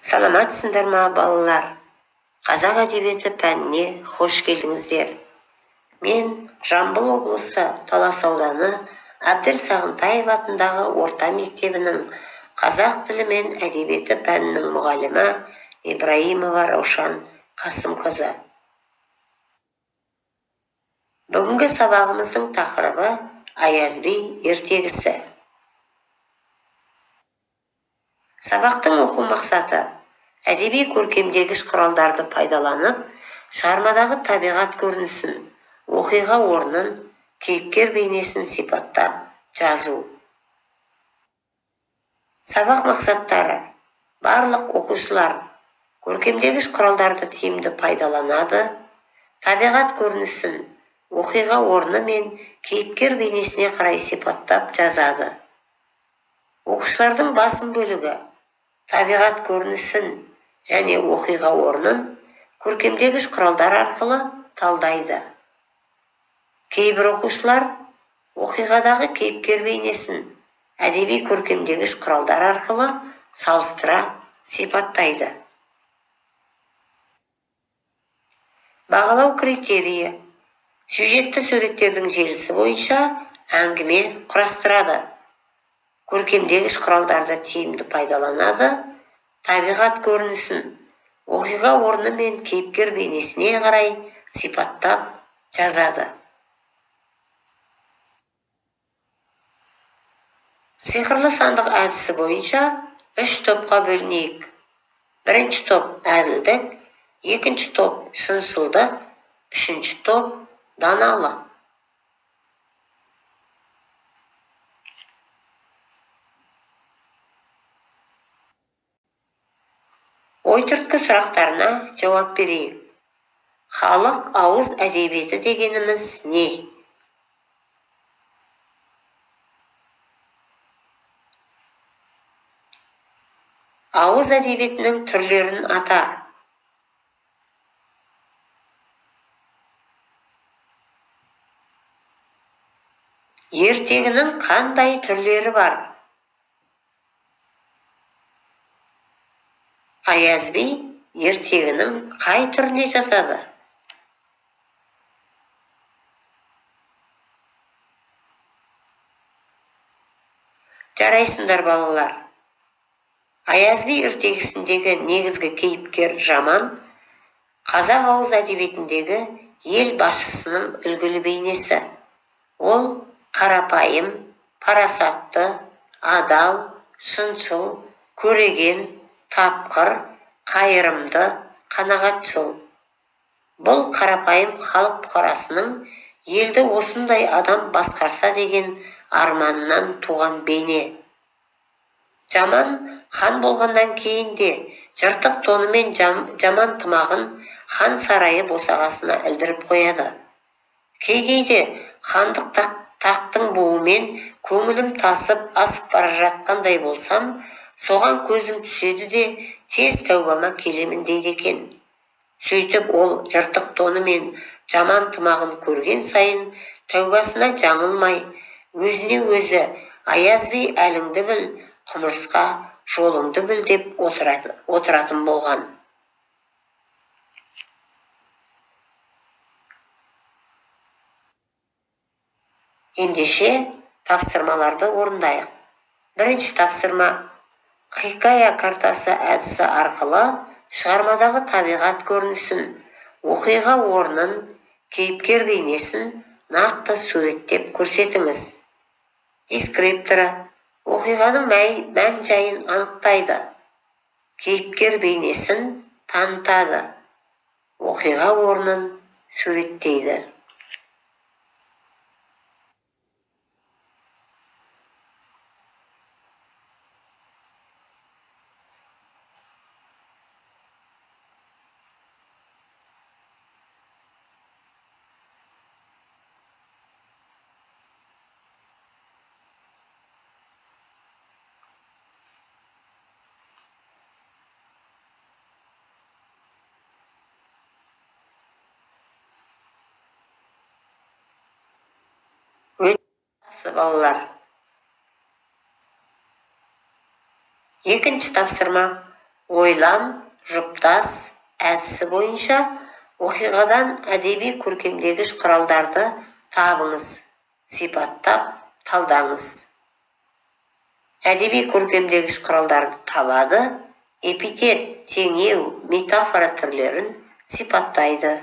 Саламатсыңдар ма, балалар? Қазақ әдебиеті пәніне хош келдіңіздер. Мен Жамбыл облысы Талас ауданы Әбділ Сағынтаев атындағы орта мектебінің қазақ тілі мен әдебиеті пәнінің мұғалімі Ибраимова Раушан Қасымқызы. Бүгінгі сабағымыздың тақырыбы Аяз би ертегісі. Сабақтың оқу мақсаты әдеби көркемдегіш құралдарды пайдаланып, шығармадағы табиғат көрінісін, оқиға орнын, кейіпкер бейнесін сипаттап жазу. Сабақ мақсаттары: барлық оқушылар көркемдегіш құралдарды тиімді пайдаланады, табиғат көрінісін, оқиға орны мен кейіпкер бейнесіне қарай сипаттап жазады. Оқушылардың басым бөлігі табиғат көрінісін және оқиға орнын көркемдегіш құралдар арқылы талдайды. Кейбір оқушылар оқиғадағы кейіпкер бейнесін әдеби көркемдегіш құралдар арқылы салыстыра сипаттайды. Бағалау критерийі: сюжетті суреттердің желісі бойынша әңгіме құрастырады. Көркемдегіш құралдарды тиімді пайдаланады, табиғат көрінісін, оқиға орны мен кейіпкер бейнесіне қарай сипаттап жазады. Сиқырлы сандық әдісі бойынша 3 топқа бөлінейік. Бірінші топ әділдік, екінші топ шыншылдық, үшінші топ даналық. Ой-түрткі сұрақтарына жауап берейік. Халық ауыз әдебиеті дегеніміз не? Ауыз әдебиетінің түрлерін ата. Ертегінің қандай түрлері бар? Аяз би ертегінің қай түріне жатады? Жарайсыңдар балалар. Аяз би ертегісіндегі негізгі кейіпкер Жаман, қазақ ауыз әдебиетіндегі ел басшысының үлгілі бейнесі. Ол қарапайым, парасатты, адал, шыншыл, көреген, тапқыр, қайырымды, қанағатшыл. Бұл қарапайым халық бұқарасының елді осындай адам басқарса деген арманынан туған бейне. Жаман хан болғаннан кейін де жыртық тоны мен жаман тымағын хан сарайы босағасына ілдіріп қояды. Кей-кейде хандық тақтың буымен көңілім тасып асып бара жатқандай болсам, соған көзім түседі де тез тәубама келемін дейді екен. Сөйтіп ол жыртық тоны мен жаман тымағын көрген сайын тәубасына жаңылмай, өзіне өзі Аяз би әліңді біл, құмырсқа жолыңды біл деп отыратын болған. Ендеше тапсырмаларды орындайық. Бірінші тапсырма: хикая картасы әдісі арқылы шығармадағы табиғат көрінісін, оқиға орнын, кейіпкер бейнесін нақты суреттеп көрсетіңіз. Дескрипторы оқиғаның мән-жайын анықтайды, кейіпкер бейнесін танытады, оқиға орнын суреттейді. Балалар. Екінші тапсырма: ойлан, жұптас әдісі бойынша оқиғадан әдеби көркемдегіш құралдарды табыңыз, сипаттап талдаңыз. Әдеби көркемдегіш құралдарды табады, эпитет, теңеу, метафора түрлерін сипаттайды.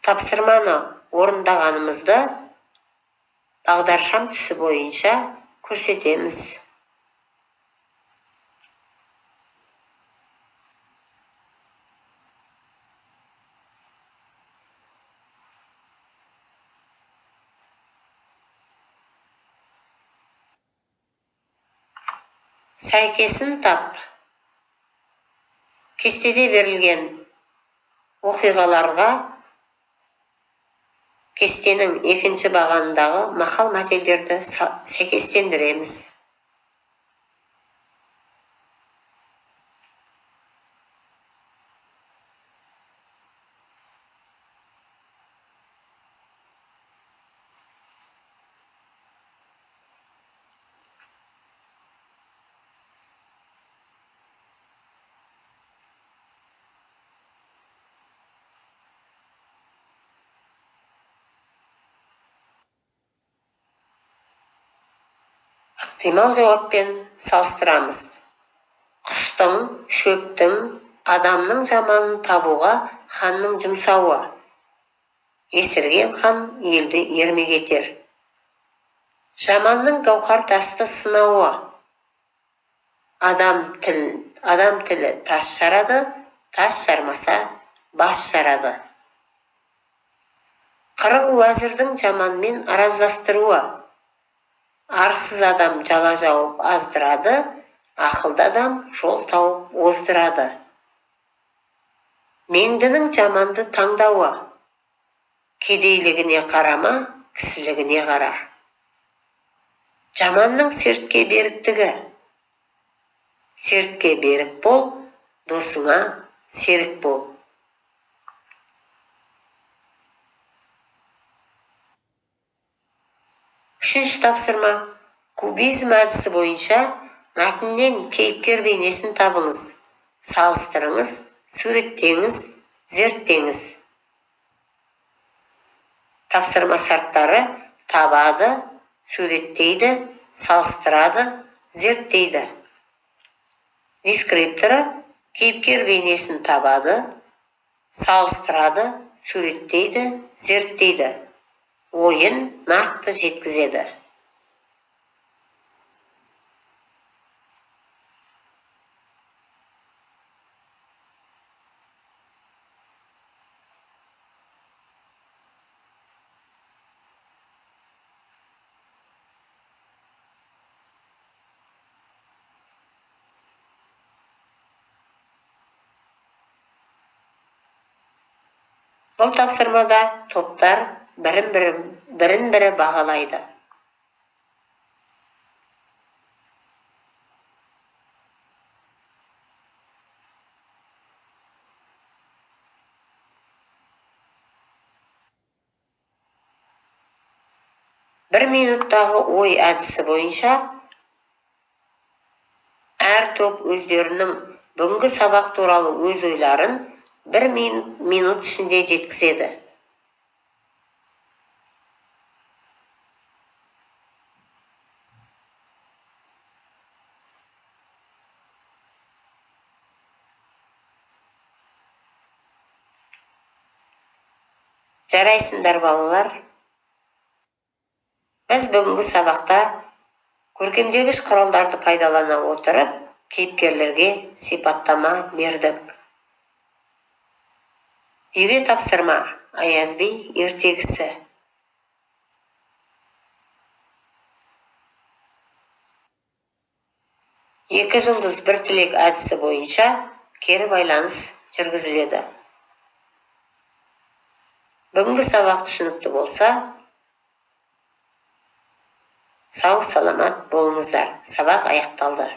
Тапсырманы орындағанымызды бағдаршам түсі бойынша көрсетеміз. Сәйкесін тап. Кестеде берілген оқиғаларға кестенің екінші бағанындағы мақал-мәтелдерді сәйкестендіреміз. Ықтимал жауаппен салыстырамыз. Құстың, шөптің, адамның жаманын табуға ханның жұмсауы. Есірген хан елді ермек етер. Жаманның гауһар тасты сынауы. Адам тілі тас жарады, тас жармаса бас жарады. Қырық уәзірдің жаманмен араздастыруы. Арсыз адам жала жауып аздырады, ақылды адам жол тауып оздырады. Меңдінің жаманды таңдауы. Кедейлігіне қарама, кісілігіне қара. Жаманның сертке беріктігі. Сертке берік бол, досыңа серік бол. Үшінші тапсырма. Кубизм әдісі бойынша мәтіннен кейіпкер бейнесін табыңыз. Салыстырыңыз, суреттеңіз, зерттеңіз. Тапсырма шарттары: табады, суреттейді, салыстырады, зерттейді. Дескрипторы: кейіпкер бейнесін табады, салыстырады, суреттейді, зерттейді. Ойын нақты жеткізеді. Бұл тапсырмада топтар бірін-бірі бағалайды. Бір минуттағы ой әдісі бойынша әр топ өздерінің бүгінгі сабақ туралы өз ойларын бір минут ішінде жеткізеді. Жарайсыңдар балалар. Біз бүгінгі сабақта көркемдегіш құралдарды пайдалана отырып, кейіпкерлерге сипаттама бердік. Үйге тапсырма. Аяз би ертегісі. екі жұлдыз бір тілек әдісі бойынша кері байланыс жүргізіледі. Бүгінгі сабақ түсінікті болса, сау саламат болыңыздар. Сабақ аяқталды.